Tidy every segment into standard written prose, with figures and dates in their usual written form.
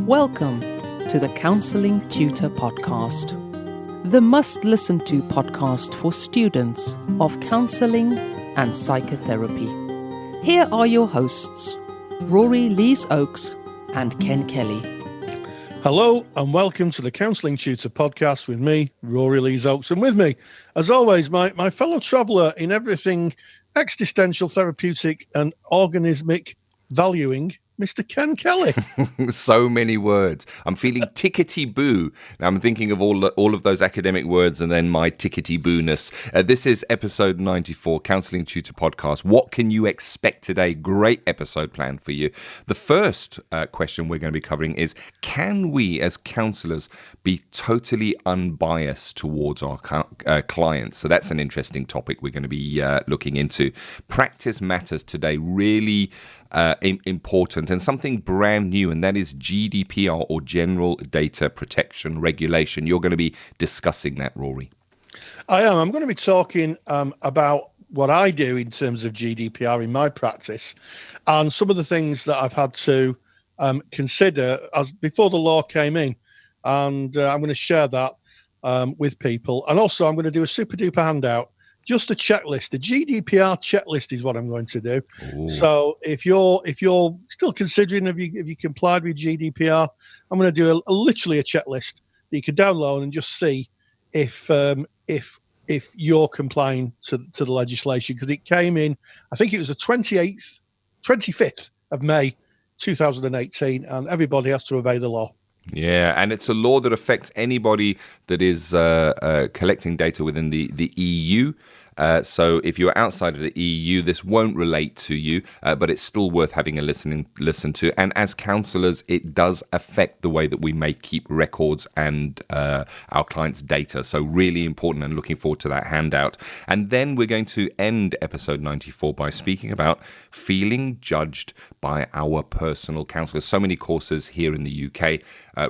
Welcome to the Counselling Tutor Podcast, the must-listen-to podcast for students of counselling and psychotherapy. Here are your hosts, Rory Lees-Oakes and Ken Kelly. Hello and welcome to the Counselling Tutor Podcast with me, Rory Lees-Oakes, and with me, as always, my fellow traveller in everything existential, therapeutic and organismic valuing, Mr. Ken Kelly. So many words. I'm feeling tickety-boo. Now I'm thinking of all of those academic words and then my tickety-boo-ness. This is episode 94, Counselling Tutor Podcast. What can you expect today? Great episode planned for you. The first question we're going to be covering is, can we as counsellors be totally unbiased towards our clients? So that's an interesting topic we're going to be looking into. Practice matters today, really important, and something brand new, and that is GDPR, or General Data Protection Regulation. You're going to be discussing that, Rory. I am. I'm going to be talking about what I do in terms of GDPR in my practice and some of the things that I've had to consider as before the law came in. And I'm going to share that with people. And also I'm going to do a super duper handout. Just a checklist, a GDPR checklist is what I'm going to do. Ooh. So if you're still considering if you complied with GDPR, I'm going to do literally a checklist that you can download and just see if you're complying to the legislation, because it came in, I think it was the 25th of May 2018, and everybody has to obey the law. Yeah, and it's a law that affects anybody that is collecting data within the EU. So if you're outside of the EU, this won't relate to you, but it's still worth having a listen to. And as counsellors, it does affect the way that we may keep records and our clients' data. So really important, and looking forward to that handout. And then we're going to end episode 94 by speaking about feeling judged by our personal counsellors. So many courses here in the UK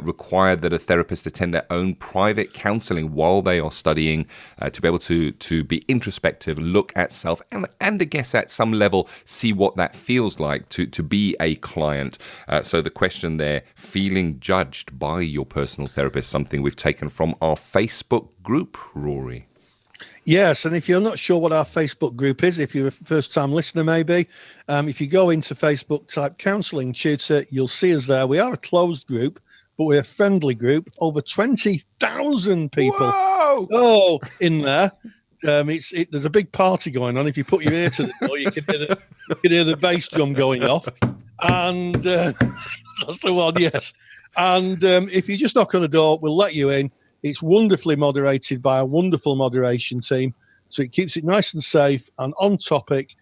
require that a therapist attend their own private counselling while they are studying to be able to be introspective, look at self, and I guess at some level see what that feels like to be a client. So the question there, feeling judged by your personal therapist, something we've taken from our Facebook group, Rory. Yes, and if you're not sure what our Facebook group is, if you're a first-time listener maybe, if you go into Facebook, type Counselling Tutor, you'll see us there. We are a closed group, but we're a friendly group. Over 20,000 people. Whoa! In there. There's a big party going on. If you put your ear to the door, you can hear the bass drum going off. And that's the one, yes. And if you just knock on the door, we'll let you in. It's wonderfully moderated by a wonderful moderation team. So it keeps it nice and safe and on topic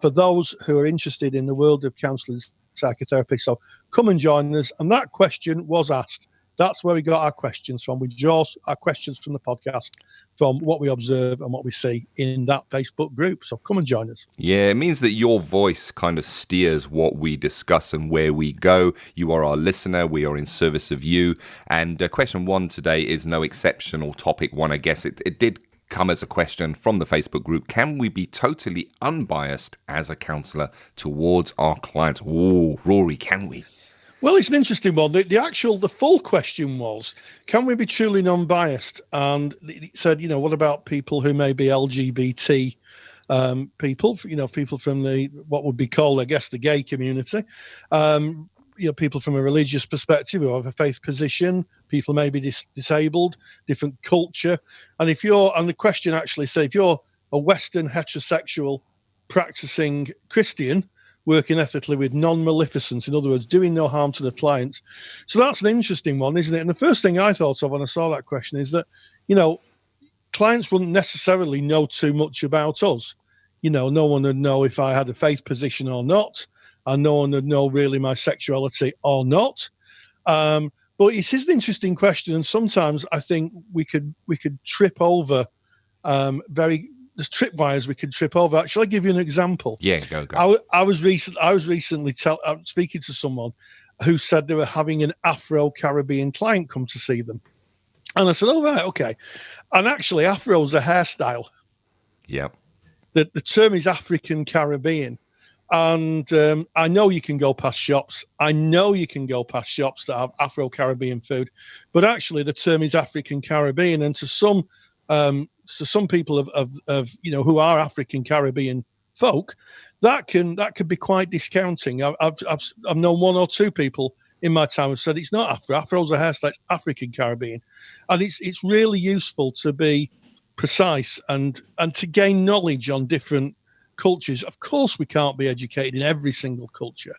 for those who are interested in the world of counselling psychotherapy. So come and join us. And that question was asked. That's where we got our questions from. We draw our questions from the podcast, from what we observe and what we see in that Facebook group. So come and join us. Yeah, it means that your voice kind of steers what we discuss and where we go. You are our listener. We are in service of you. And question one today is no exception, or topic one, I guess. It did come as a question from the Facebook group. Can we be totally unbiased as a counsellor towards our clients? Oh, Rory, can we? Well, it's an interesting one. The full question was, can we be truly non-biased? And it said, what about people who may be LGBT people, people from what would be called, I guess, the gay community, people from a religious perspective who have a faith position, people may be disabled, different culture. And the question actually said, if you're a Western heterosexual practicing Christian, working ethically with non-maleficence, in other words, doing no harm to the clients. So that's an interesting one, isn't it? And the first thing I thought of when I saw that question is that, clients wouldn't necessarily know too much about us. No one would know if I had a faith position or not, and no one would know really my sexuality or not. But it is an interesting question, and sometimes I think we could trip over there's tripwires we can trip over. Shall I give you an example? Yeah, go. I was recently speaking to someone who said they were having an Afro-Caribbean client come to see them. And I said, oh, right, okay. And actually, Afro's a hairstyle. Yeah. The term is African Caribbean. And I know you can go past shops. I know you can go past shops that have Afro-Caribbean food, but actually the term is African Caribbean. And to some people of who are African Caribbean folk, that can be quite discounting. I've known one or two people in my time who said it's not Afro. Afro's a hairstyle, it's African Caribbean, and it's really useful to be precise and to gain knowledge on different cultures. Of course, we can't be educated in every single culture,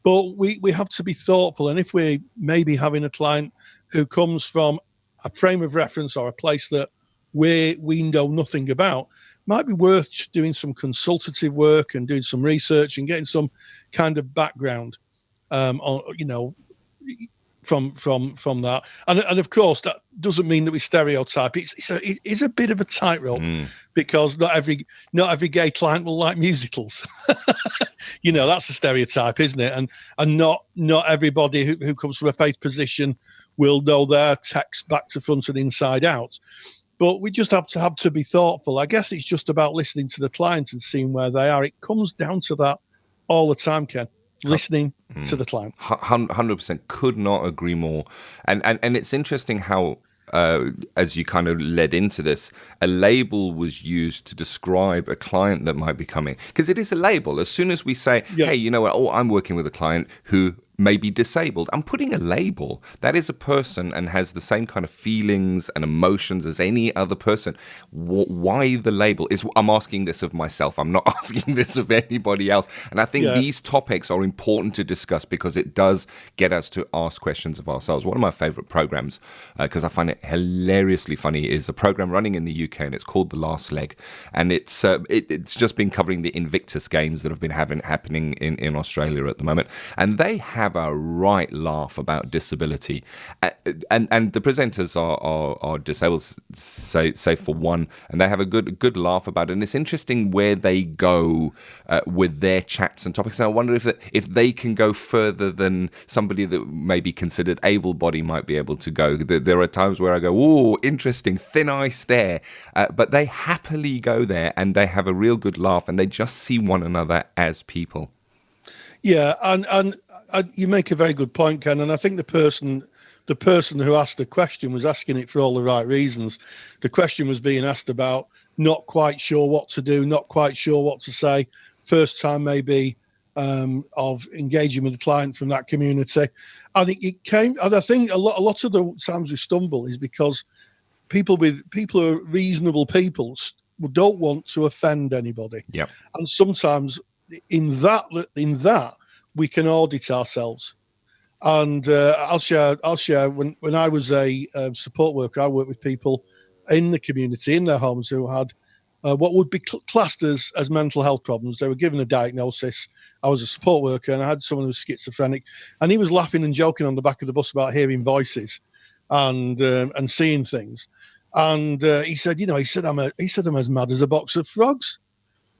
but we have to be thoughtful. And if we maybe having a client who comes from a frame of reference or a place that we know nothing about, might be worth doing some consultative work and doing some research and getting some kind of background from that. And of course, that doesn't mean that we stereotype. It's a bit of a tightrope because not every gay client will like musicals. That's a stereotype, isn't it? And not everybody who comes from a faith position will know their text back to front and inside out. But we just have to be thoughtful. I guess it's just about listening to the clients and seeing where they are. It comes down to that all the time, Ken. Listening to the client. 100%. Could not agree more. And it's interesting how, as you kind of led into this, a label was used to describe a client that might be coming. Because it is a label. As soon as we say, hey, you know what, I'm working with a client who may be disabled, I'm putting a label. That is a person and has the same kind of feelings and emotions as any other person. Why the label? I'm asking this of myself. I'm not asking this of anybody else. And I think these topics are important to discuss because it does get us to ask questions of ourselves. One of my favorite programs, because I find it hilariously funny, is a program running in the UK, and it's called The Last Leg. And it's just been covering the Invictus Games that have been happening in Australia at the moment. And they have a right laugh about disability, and the presenters are disabled, say for one, and they have a good laugh about it. And it's interesting where they go with their chats and topics. And I wonder if they can go further than somebody that may be considered able-bodied might be able to go. There are times where I go, oh, interesting, thin ice there, but they happily go there and they have a real good laugh and they just see one another as people. Yeah, and you make a very good point, Ken. And I think the person who asked the question was asking it for all the right reasons. The question was being asked about not quite sure what to do, not quite sure what to say. First time maybe of engaging with the client from that community, and it came. And I think a lot of the times we stumble is because people who are reasonable people don't want to offend anybody. Yeah, and sometimes in that we can audit ourselves. And I'll share when I was a support worker, I worked with people in the community, in their homes, who had what would be classed as mental health problems. They were given a diagnosis. I was a support worker and I had someone who was schizophrenic, and he was laughing and joking on the back of the bus about hearing voices and seeing things. And he said I'm as mad as a box of frogs.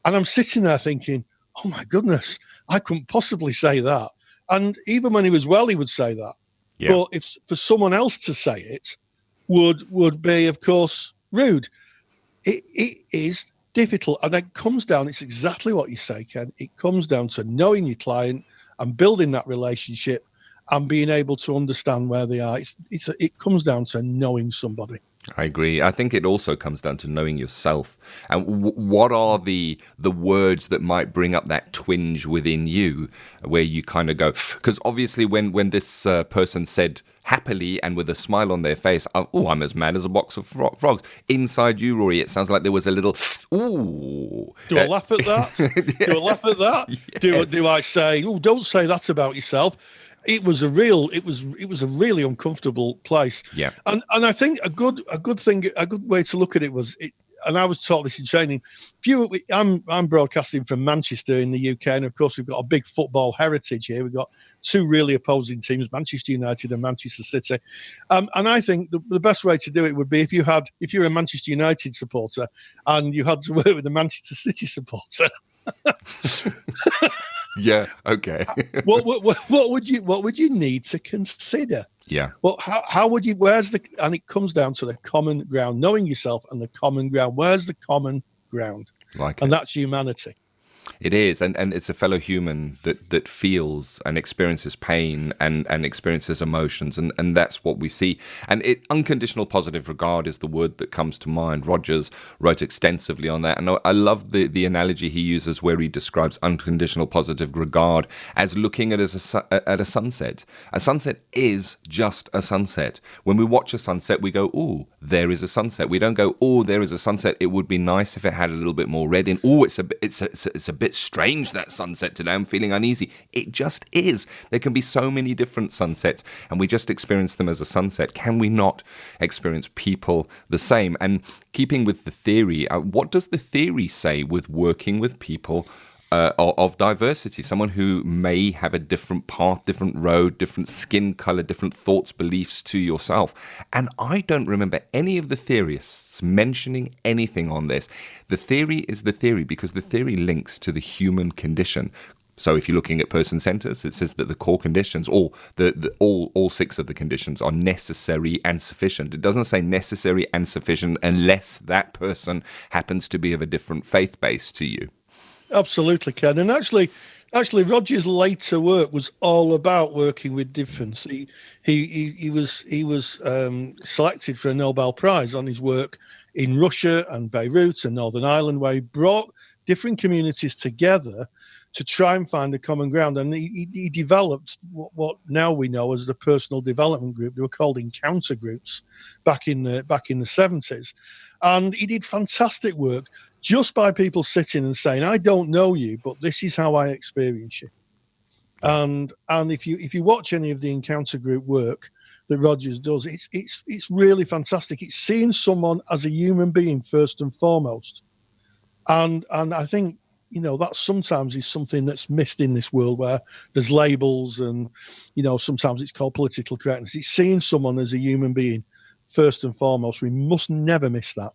And I'm sitting there thinking, oh my goodness, I couldn't possibly say that. And even when he was well, he would say that. Yeah. But if for someone else to say it would be, of course, rude. It is difficult. And it comes down, it's exactly what you say, Ken. It comes down to knowing your client and building that relationship and being able to understand where they are. It comes down to knowing somebody. I agree. I think it also comes down to knowing yourself and what are the words that might bring up that twinge within you where you kind of go, because obviously when this person said happily and with a smile on their face, oh, I'm as mad as a box of frogs. Inside you, Rory, it sounds like there was a little, ooh. Do I laugh at that? Do I laugh at that? Yes. Do I say, oh, don't say that about yourself? It was a really uncomfortable place. Yeah. And I think a good way to look at it was, and I was taught this in training. I'm broadcasting from Manchester in the UK, and of course we've got a big football heritage here. We've got two really opposing teams, Manchester United and Manchester City. And I think the best way to do it would be if you're a Manchester United supporter and you had to work with a Manchester City supporter. Yeah. Okay. What would you need to consider? Yeah. Well, how would you? And it comes down to the common ground, knowing yourself and the common ground. Where's the common ground? And that's humanity. It is, and it's a fellow human that feels and experiences pain and experiences emotions, and that's what we see. And unconditional positive regard is the word that comes to mind. Rogers wrote extensively on that, and I love the analogy he uses where he describes unconditional positive regard as looking at a sunset. A sunset is just a sunset. When we watch a sunset, we go, "Ooh, there is a sunset." We don't go, "Oh, there is a sunset. It would be nice if it had a little bit more red in." "Oh, it's a bit strange, that sunset today. I'm feeling uneasy." It just is. There can be so many different sunsets, and we just experience them as a sunset. Can we not experience people the same? And keeping with the theory, what does the theory say with working with people of diversity? Someone who may have a different path, different road, different skin color, different thoughts, beliefs to yourself. And I don't remember any of the theorists mentioning anything on this. The theory is the theory because the theory links to the human condition. So if you're looking at person centers, it says that the core conditions, all 6 of the conditions are necessary and sufficient. It doesn't say necessary and sufficient unless that person happens to be of a different faith base to you. Absolutely, Ken. And actually, Roger's later work was all about working with difference. He was selected for a Nobel Prize on his work in Russia and Beirut and Northern Ireland, where he brought different communities together to try and find a common ground. And he developed what now we know as the personal development group. They were called encounter groups back in the 70s. And he did fantastic work just by people sitting and saying, "I don't know you, but this is how I experience you." And if you watch any of the encounter group work that Rogers does, it's really fantastic. It's seeing someone as a human being first and foremost. And I think, that sometimes is something that's missed in this world where there's labels and, sometimes it's called political correctness. It's seeing someone as a human being first and foremost. We must never miss that.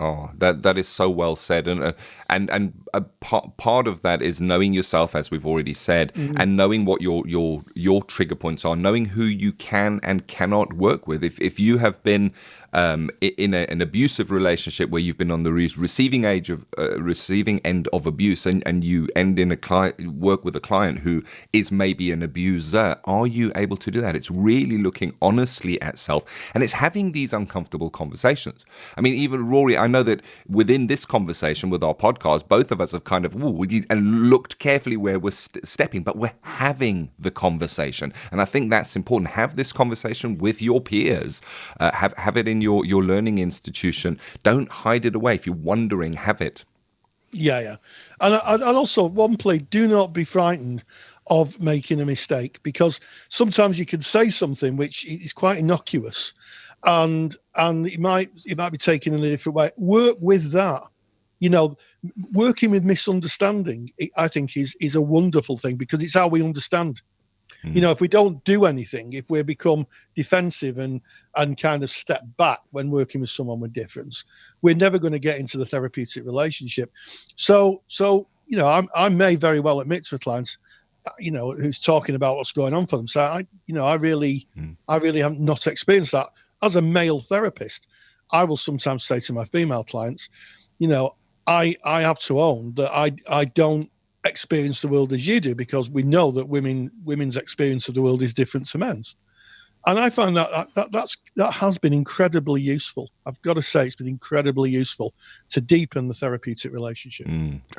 Oh, that is so well said, and a part of that is knowing yourself, as we've already said, and knowing what your trigger points are, knowing who you can and cannot work with. If you have been in an abusive relationship where you've been on the receiving end of abuse, and you end in work with a client who is maybe an abuser, are you able to do that? It's really looking honestly at self, and it's having these uncomfortable conversations. I mean, even Rory, I know that within this conversation with our podcast, both of us have kind of and looked carefully where we're stepping, but we're having the conversation. And I think that's important. Have this conversation with your peers. Have it in your learning institution. Don't hide it away. If you're wondering, have it. Yeah. And also one plea, do not be frightened of making a mistake, because sometimes you can say something which is quite innocuous, and it might be taken in a different way. Work with that. Working with misunderstanding, I think, is a wonderful thing, because it's how we understand. If we don't do anything, if we become defensive and kind of step back when working with someone with difference, we're never going to get into the therapeutic relationship. So I may very well admit to a client, who's talking about what's going on for them, so I really have not experienced that. As a male therapist, I will sometimes say to my female clients, I have to own that I don't experience the world as you do, because we know that women's experience of the world is different to men's. And I find that has been incredibly useful. I've got to say, it's been incredibly useful to deepen the therapeutic relationship.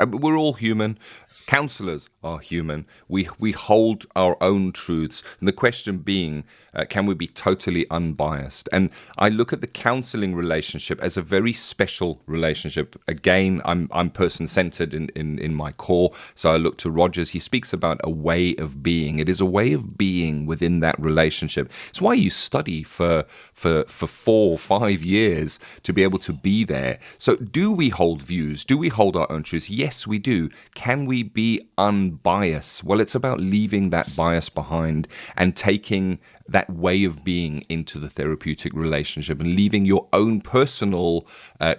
We're all human. Counsellors are human. We hold our own truths. And the question being, can we be totally unbiased? And I look at the counselling relationship as a very special relationship. Again, I'm person-centered in my core. So I look to Rogers. He speaks about a way of being. It is a way of being within that relationship. It's why you study for 4 or 5 years to be able to be there. So do we hold views? Do we hold our own truths? Yes, we do. Can we be unbiased? Well, it's about leaving that bias behind and taking that way of being into the therapeutic relationship and leaving your own personal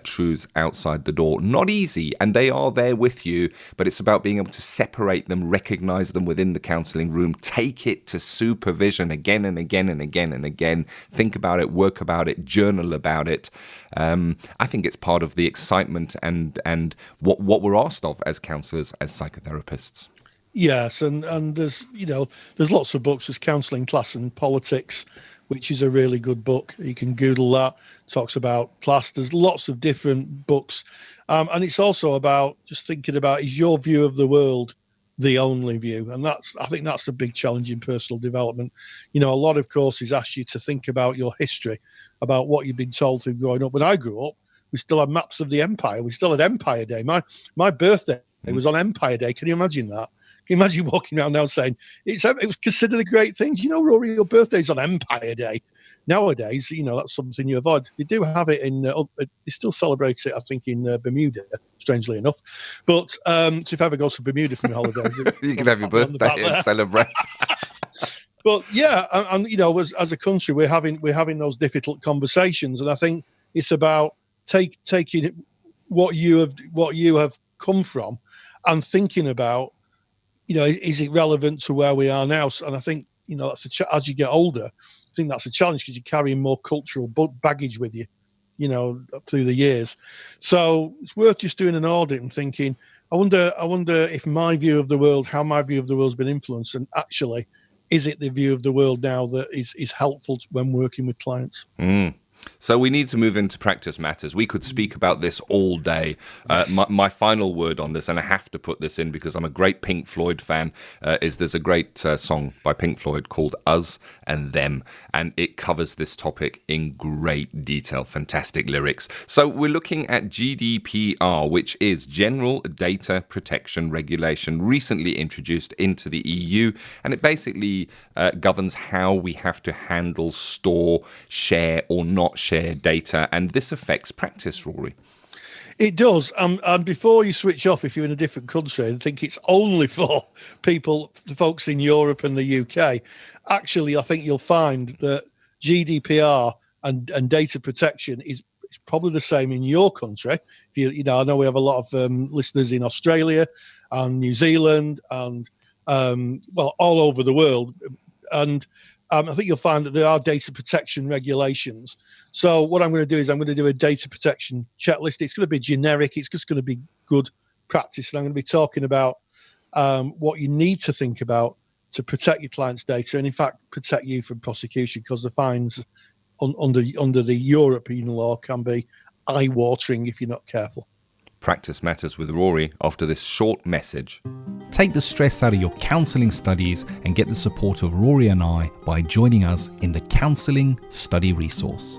truths outside the door. Not easy, and they are there with you, but it's about being able to separate them, recognize them within the counseling room, take it to supervision again and again and again and again, think about it, work about it, journal about it. I think it's part of the excitement and what we're asked of as counsellors, as psychotherapists. Yes, and there's lots of books. There's Counselling, Class and Politics, which is a really good book. You can Google that. Talks about class. There's lots of different books, and it's also about just thinking about, is your view of the world the only view? And I think that's a big challenge in personal development. A lot of courses ask you to think about your history, about what you've been told through growing up. When I grew up, we still had maps of the empire. We still had Empire Day. My birthday was on Empire Day. Can you imagine that? Can you imagine walking around now saying it was considered a great thing? Rory, your birthday's on Empire Day. Nowadays, that's something you avoid. They do have it they still celebrate it, I think, in Bermuda, strangely enough. But so if I ever go to Bermuda for my holidays, you can have your birthday and celebrate. But yeah, and as a country, we're having those difficult conversations, and I think it's about taking what you have come from and thinking about, is it relevant to where we are now? And I think, that's as you get older, I think that's a challenge because you're carrying more cultural baggage with you, through the years. So it's worth just doing an audit and thinking, I wonder if my view of the world, how my view of the world's been influenced, and actually, is it the view of the world now that is helpful when working with clients? So we need to move into practice matters. We could speak about this all day. Yes. My final word on this, and I have to put this in because I'm a great Pink Floyd fan, is there's a great song by Pink Floyd called Us and Them, and it covers this topic in great detail. Fantastic lyrics. So we're looking at GDPR, which is General Data Protection Regulation, recently introduced into the EU, and it basically governs how we have to handle, store, share or not share data, and this affects practice, Rory. It does. And before you switch off, if you're in a different country and think it's only for folks in Europe and the UK, actually, I think you'll find that GDPR and data protection is probably the same in your country. I know we have a lot of listeners in Australia and New Zealand and all over the world, and I think you'll find that there are data protection regulations. So what I'm going to do is I'm going to do a data protection checklist. It's going to be generic. It's just going to be good practice. And I'm going to be talking about what you need to think about to protect your client's data and, in fact, protect you from prosecution, because the fines under the European law can be eye-watering if you're not careful. Practice Matters with Rory after this short message. Take the stress out of your counselling studies and get the support of Rory and I by joining us in the Counselling Study Resource.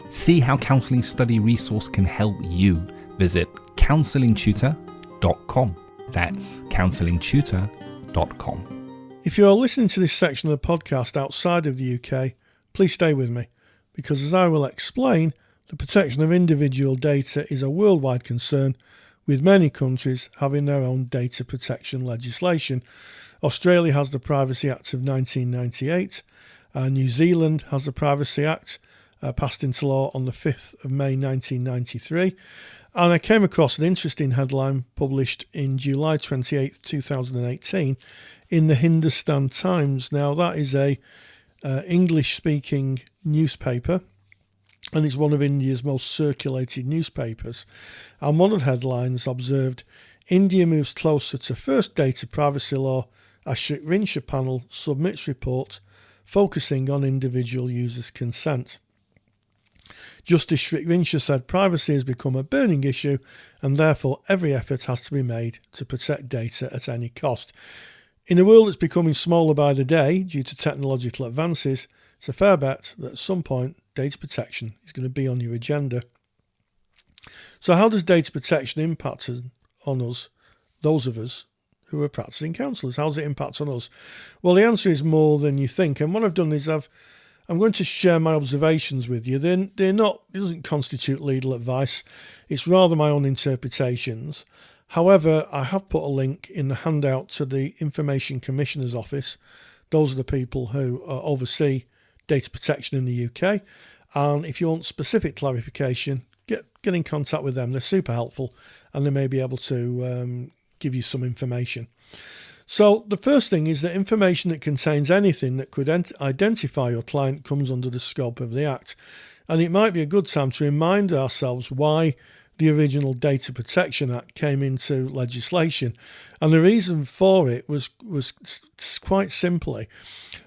See how Counselling Study Resource can help you. Visit counsellingtutor.com. That's counsellingtutor.com. If you are listening to this section of the podcast outside of the UK, please stay with me, because as I will explain, the protection of individual data is a worldwide concern, with many countries having their own data protection legislation. Australia has the Privacy Act of 1998, New Zealand has the Privacy Act, passed into law on the 5th of May 1993, and I came across an interesting headline published in July 28th, 2018 in the Hindustan Times. Now, that is a English-speaking newspaper, and it's one of India's most circulated newspapers. And one of the headlines observed, India moves closer to first data privacy law as Srivansha panel submits report focusing on individual users' consent. Justice Srivansha said privacy has become a burning issue and therefore every effort has to be made to protect data at any cost. In a world that's becoming smaller by the day due to technological advances, it's a fair bet that at some point data protection is going to be on your agenda. So how does data protection impact on us, those of us who are practicing counsellors? How does it impact on us? Well, the answer is more than you think. And what I've done is I'm going to share my observations with you. It doesn't constitute legal advice. It's rather my own interpretations. However, I have put a link in the handout to the Information Commissioner's Office. Those are the people who oversee data protection in the UK. And if you want specific clarification, get in contact with them. They're super helpful, and they may be able to give you some information. So the first thing is that information that contains anything that could identify your client comes under the scope of the Act. And it might be a good time to remind ourselves why the original Data Protection Act came into legislation. And the reason for it was quite simply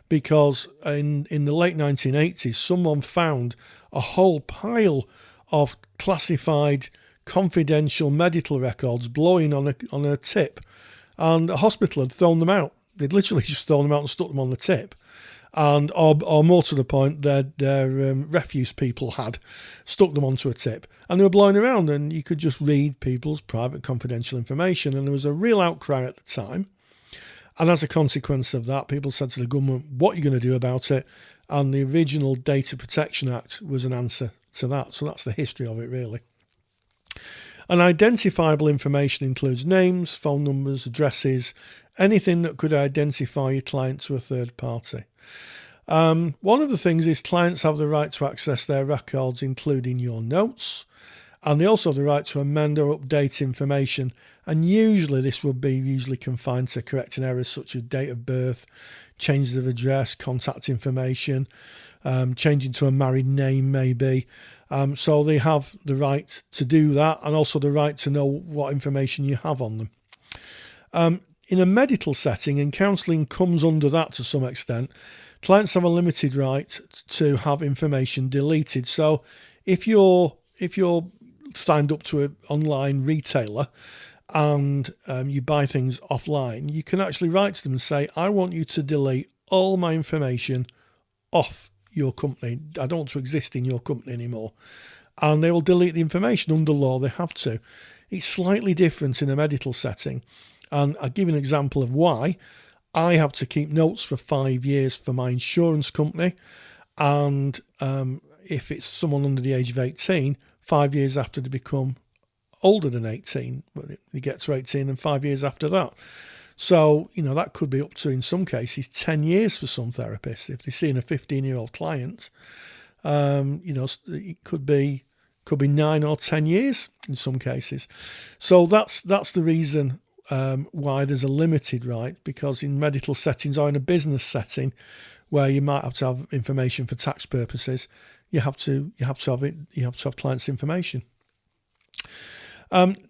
because in the late 1980s, someone found a whole pile of classified confidential medical records blowing on a tip. And a hospital had thrown them out. They'd literally just thrown them out and stuck them on the tip. And or more to the point, their refuse people had stuck them onto a tip. And they were blowing around, and you could just read people's private confidential information. And there was a real outcry at the time. And as a consequence of that, people said to the government, what are you going to do about it? And the original Data Protection Act was an answer to that. So that's the history of it, really. And identifiable information includes names, phone numbers, addresses, anything that could identify your client to a third party. One of the things is clients have the right to access their records, including your notes, and they also have the right to amend or update information. And usually this would be confined to correcting errors such as date of birth, changes of address, contact information, changing to a married name maybe. So they have the right to do that, and also the right to know what information you have on them. In a medical setting, and counselling comes under that to some extent, clients have a limited right to have information deleted. So if you're signed up to an online retailer and you buy things offline, you can actually write to them and say, I want you to delete all my information off your company. I don't want to exist in your company anymore. And they will delete the information. Under law, they have to. It's slightly different in a medical setting. And I'll give you an example of why. I have to keep notes for 5 years for my insurance company. And if it's someone under the age of 18, 5 years after they become older than 18, they get to 18 and 5 years after that. So, that could be up to, in some cases, 10 years for some therapists. If they're seeing a 15-year-old client, it could be 9 or 10 years in some cases. So that's the reason why there's a limited right, because in medical settings or in a business setting where you might have to have information for tax purposes, you have to have clients' information.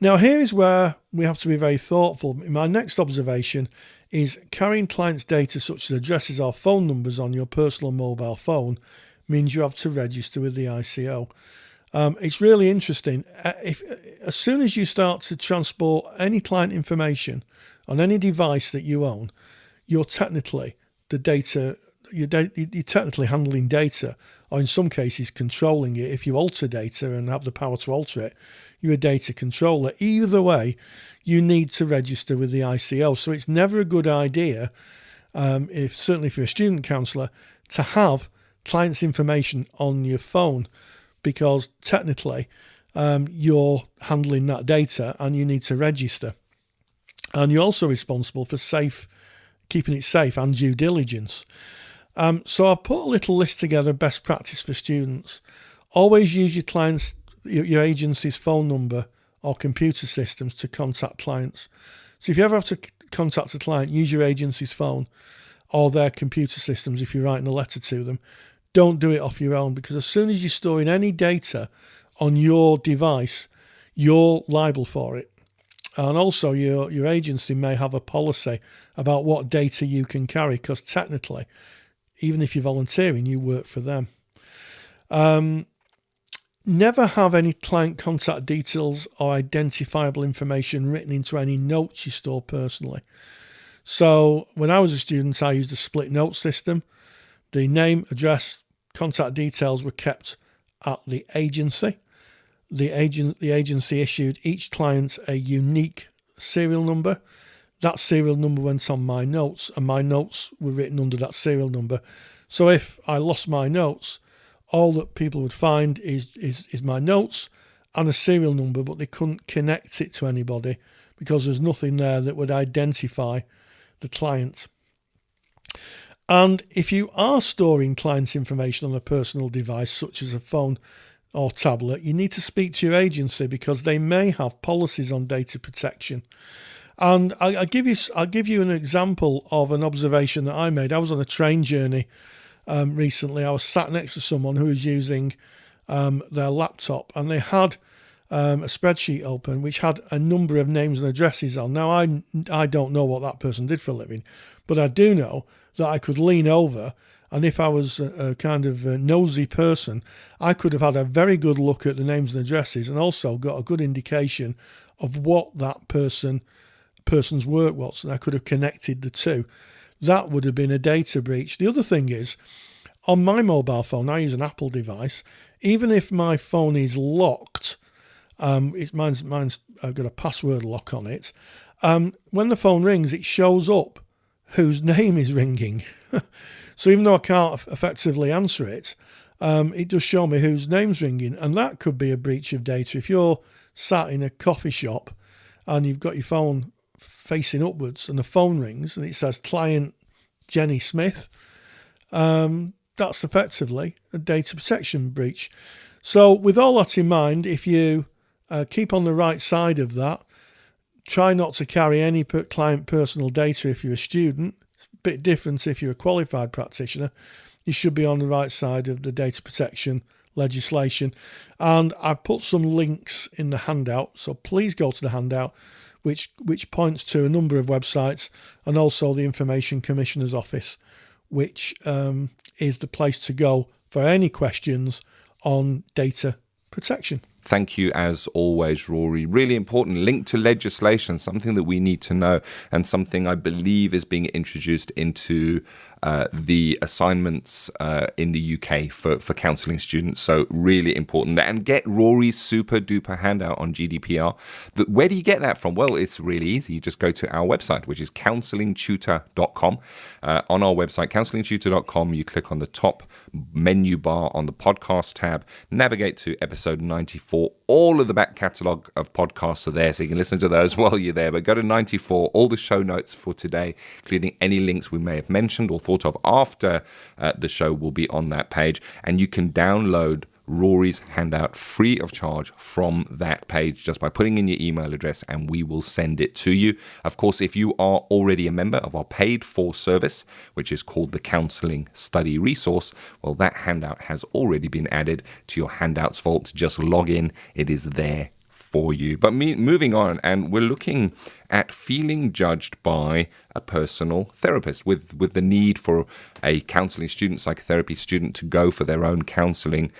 Now, here is where we have to be very thoughtful. My next observation is carrying clients' data such as addresses or phone numbers on your personal mobile phone means you have to register with the ICO. It's really interesting. As soon as you start to transport any client information on any device that you own, you're technically you're technically handling data, or in some cases controlling it. If you alter data and have the power to alter it, you're a data controller. Either way, you need to register with the ICO. So it's never a good idea, certainly if you're a student counsellor, to have clients' information on your phone, because technically you're handling that data and you need to register. And you're also responsible for keeping it safe and due diligence. So I've put a little list together, best practice for students. Always use your agency's phone number or computer systems to contact clients. So if you ever have to contact a client, use your agency's phone or their computer systems if you're writing a letter to them. Don't do it off your own, because as soon as you're storing any data on your device, you're liable for it. And also your agency may have a policy about what data you can carry, because technically, even if you're volunteering, you work for them. Never have any client contact details or identifiable information written into any notes you store personally. So when I was a student, I used a split note system. The name, address, contact details were kept at the agency. The agency issued each client a unique serial number. That serial number went on my notes, and my notes were written under that serial number. So if I lost my notes, all that people would find is my notes and a serial number, but they couldn't connect it to anybody because there's nothing there that would identify the client. And if you are storing clients' information on a personal device, such as a phone or tablet, you need to speak to your agency because they may have policies on data protection. And I'll give you an example of an observation that I made. I was on a train journey recently. I was sat next to someone who was using their laptop, and they had a spreadsheet open which had a number of names and addresses on. Now, I don't know what that person did for a living, but I do know that I could lean over, and if I was a kind of a nosy person, I could have had a very good look at the names and addresses and also got a good indication of what that person's work was, and I could have connected the two. That would have been a data breach. The other thing is, on my mobile phone, I use an Apple device. Even if my phone is locked, mine's I've got a password lock on it. When the phone rings, it shows up whose name is ringing. So even though I can't effectively answer it, it does show me whose name's ringing, and that could be a breach of data. If you're sat in a coffee shop and you've got your phone facing upwards and the phone rings and it says client Jenny Smith, that's effectively a data protection breach. So with all that in mind, if you keep on the right side of that, try not to carry any client personal data if you're a student. It's a bit different if you're a qualified practitioner. You should be on the right side of the data protection legislation. And I've put some links in the handout, so please go to the handout, which points to a number of websites, and also the Information Commissioner's Office, which is the place to go for any questions on data protection. Thank you, as always, Rory. Really important link to legislation, something that we need to know, and something I believe is being introduced into the assignments in the UK for counselling students. So really important. And get Rory's super duper handout on GDPR. Where do you get that from? Well, it's really easy. You just go to our website, which is counsellingtutor.com. On our website, counsellingtutor.com, you click on the top menu bar on the podcast tab, navigate to episode 94. All of the back catalogue of podcasts are there, so you can listen to those while you're there. But go to 94, all the show notes for today, including any links we may have mentioned or thought of after the show, will be on that page. And you can download Rory's handout free of charge from that page just by putting in your email address, and we will send it to you. Of course, if you are already a member of our paid for service, which is called the Counselling Study Resource, well, that handout has already been added to your handouts vault. Just log in, it is there for you. But moving on, and we're looking at feeling judged by a personal therapist, with the need for a counselling student, psychotherapy student, to go for their own counselling.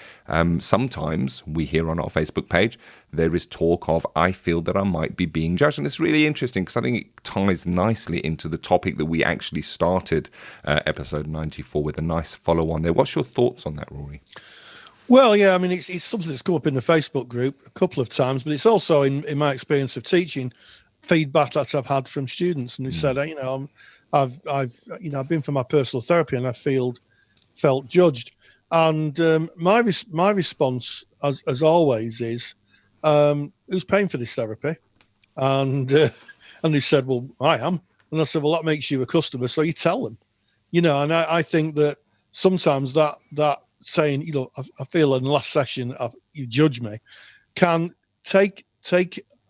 Sometimes we hear on our Facebook page, there is talk of, I feel that I might be being judged. And it's really interesting because I think it ties nicely into the topic that we actually started episode 94 with, a nice follow on there. What's your thoughts on that, Rory? Well, yeah, I mean, it's something that's come up in the Facebook group a couple of times, but it's also in my experience of teaching, feedback that I've had from students, and who said, I've been for my personal therapy and I felt judged, and my response, as always, is, who's paying for this therapy? And they said, well, I am, and I said, well, that makes you a customer, so you tell them, and I think that sometimes that saying, I feel in the last session you judge me, can take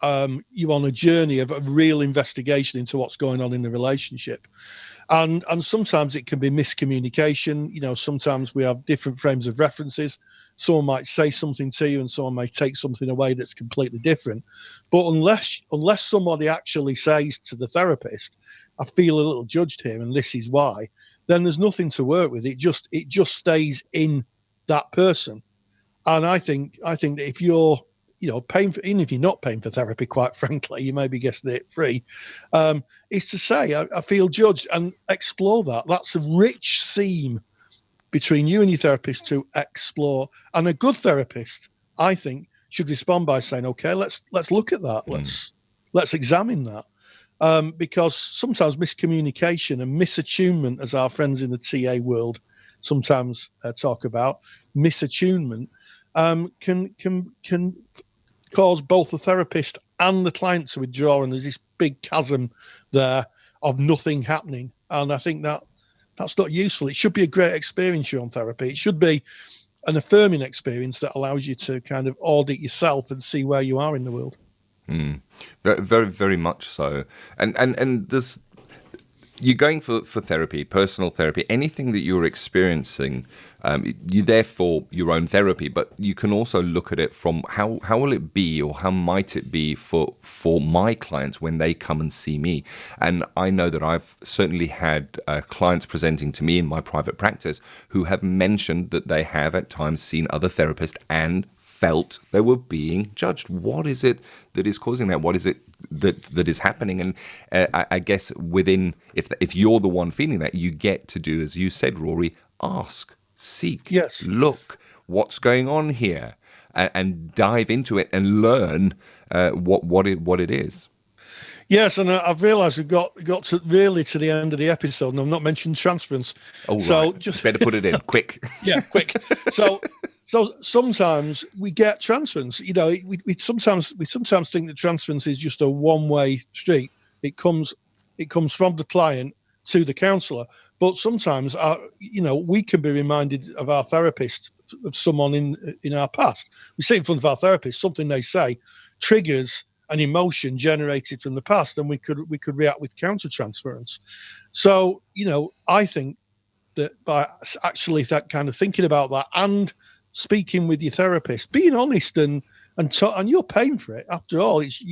you on a journey of a real investigation into what's going on in the relationship. And sometimes it can be miscommunication. Sometimes we have different frames of references. Someone might say something to you and someone may take something away that's completely different. But unless somebody actually says to the therapist, I feel a little judged here and this is why, then there's nothing to work with. It just stays in that person. And I think that if you're paying for, even if you're not paying for therapy, quite frankly, you may be getting it free, is to say, I feel judged, and explore that. That's a rich seam between you and your therapist to explore. And a good therapist, I think, should respond by saying, okay, let's look at that. Let's examine that. Because sometimes miscommunication and misattunement, as our friends in the TA world sometimes talk about, misattunement can cause both the therapist and the client to withdraw, and there's this big chasm there of nothing happening. And I think That's not useful. It should be a great experience you're on therapy. It should be an affirming experience that allows you to kind of audit yourself and see where you are in the world. Very, very, very much so. And there's, you're going for therapy, personal therapy, anything that you're experiencing, you're there for your own therapy, but you can also look at it from how will it be, or how might it be for my clients when they come and see me. And I know that I've certainly had clients presenting to me in my private practice who have mentioned that they have at times seen other therapists and felt they were being judged. What is it that is causing that? What is it that is happening? And I guess within, if you're the one feeling that, you get to do, as you said, Rory, ask, seek, yes, look, what's going on here, and dive into it and learn what it is. Yes, and I've realised we've got to really to the end of the episode, and I've not mentioned transference. Oh, so right. Just better put it in quick. Yeah, quick. So sometimes we get transference. You know, we sometimes think that transference is just a one-way street. It comes from the client to the counsellor, but sometimes we can be reminded of our therapist, of someone in our past. We sit in front of our therapist, something they say triggers an emotion generated from the past, and we could react with counter-transference. So, I think that by actually that kind of thinking about that and speaking with your therapist, being honest and you're paying for it. After all, it's,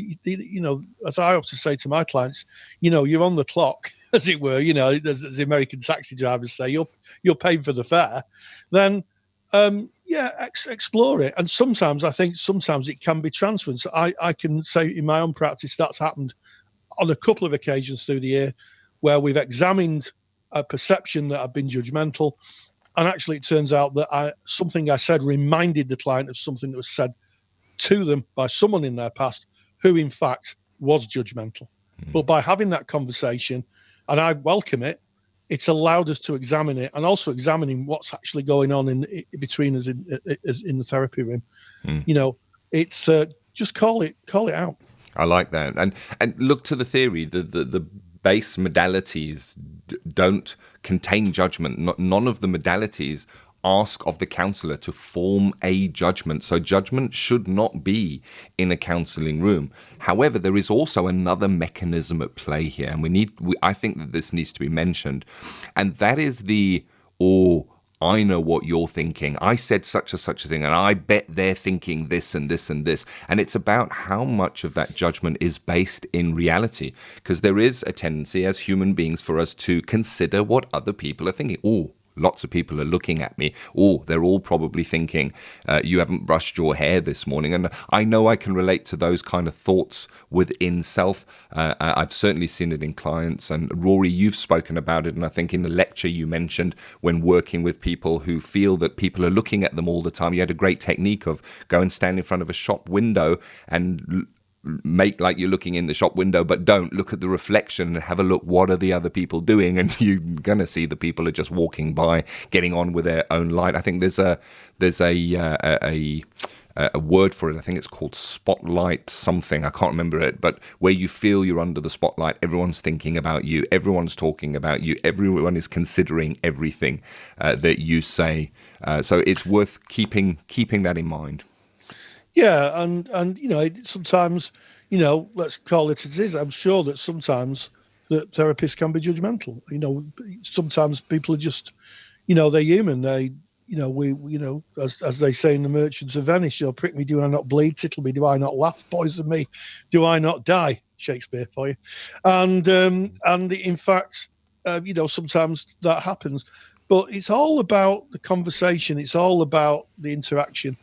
as I often say to my clients, you're on the clock, as it were, as the American taxi drivers say, you're paying for the fare. Then, explore it. And sometimes it can be transference. I can say in my own practice that's happened on a couple of occasions through the year where we've examined a perception that I've been judgmental. And actually, it turns out that something I said reminded the client of something that was said to them by someone in their past who, in fact, was judgmental. But by having that conversation, and I welcome it, it's allowed us to examine it, and also examining what's actually going on in between us in the therapy room. It's just call it out. I like that, and look to the theory. The base modalities don't contain judgment. None of the modalities ask of the counsellor to form a judgment. So judgment should not be in a counselling room. However, there is also another mechanism at play here, and I think that this needs to be mentioned, and that is I know what you're thinking. I said such and such a thing, and I bet they're thinking this and this and this. And it's about how much of that judgment is based in reality, because there is a tendency as human beings for us to consider what other people are thinking. Oh, lots of people are looking at me. Oh, they're all probably thinking you haven't brushed your hair this morning. And I know I can relate to those kind of thoughts within self. I've certainly seen it in clients. And Rory, you've spoken about it. And I think in the lecture you mentioned when working with people who feel that people are looking at them all the time, you had a great technique of go and stand in front of a shop window and make like you're looking in the shop window, but don't look at the reflection and have a look, what are the other people doing? And you're going to see the people are just walking by, getting on with their own light. I think there's a word for it. I think it's called spotlight something. I can't remember it, but where you feel you're under the spotlight, everyone's thinking about you, everyone's talking about you, everyone is considering everything that you say. So it's worth keeping that in mind. Yeah, and sometimes, let's call it as it is. I'm sure that sometimes that therapists can be judgmental. Sometimes people are just, they're human. They, as they say in The Merchants of Venice, prick me, do I not bleed? Tickle me, do I not laugh? Poison me, do I not die? Shakespeare for you. And in fact, sometimes that happens. But it's all about the conversation. It's all about the interaction.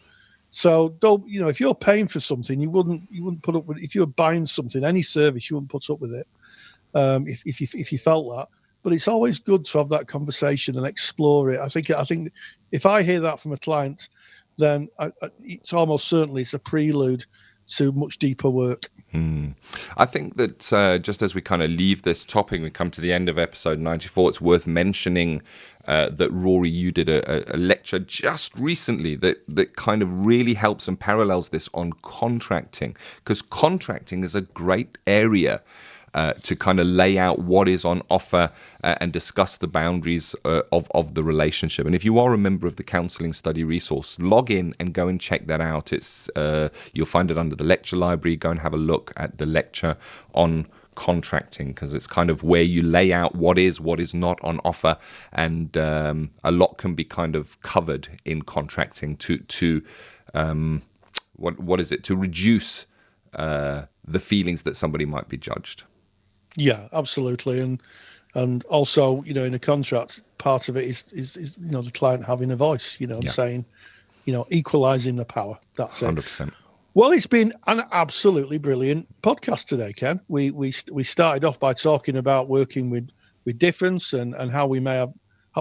So don't, if you're paying for something, you wouldn't put up with it. If you're buying something, any service, you wouldn't put up with it. If you felt that, but it's always good to have that conversation and explore it. I think if I hear that from a client, then it's almost certainly it's a prelude to much deeper work. I think that just as we kind of leave this topic, we come to the end of episode 94, it's worth mentioning that Rory, you did a lecture just recently that kind of really helps and parallels this on contracting, because contracting is a great area to kind of lay out what is on offer and discuss the boundaries of the relationship. And if you are a member of the Counselling Study Resource, log in and go and check that out. It's you'll find it under the lecture library. Go and have a look at the lecture on contracting, because it's kind of where you lay out what is not on offer, and a lot can be kind of covered in contracting to what is it, to reduce the feelings that somebody might be judged. Yeah, absolutely. And also, in a contract, part of it is the client having a voice, and saying, equalizing the power. That's 100%. it. Well, it's been an absolutely brilliant podcast today, Ken. We started off by talking about working with difference and how we may have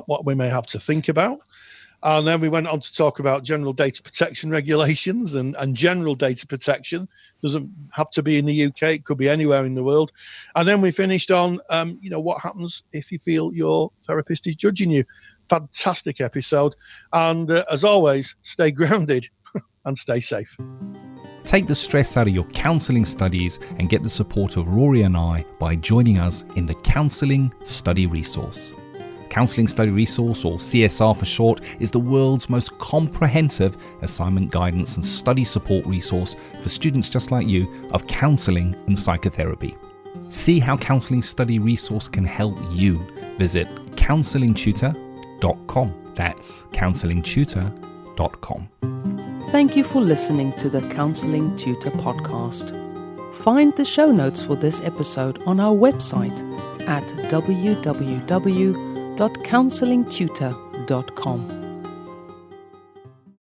what we may have to think about. And then we went on to talk about general data protection regulations and general data protection. Doesn't have to be in the UK, it could be anywhere in the world. And then we finished on, what happens if you feel your therapist is judging you. Fantastic episode. And as always, stay grounded and stay safe. Take the stress out of your counselling studies and get the support of Rory and I by joining us in the Counselling Study Resource. Counselling Study Resource, or CSR for short, is the world's most comprehensive assignment guidance and study support resource for students just like you of counselling and psychotherapy. See how Counselling Study Resource can help you. Visit counsellingtutor.com. That's counsellingtutor.com. Thank you for listening to the Counselling Tutor Podcast. Find the show notes for this episode on our website at www.counsellingtutor.com.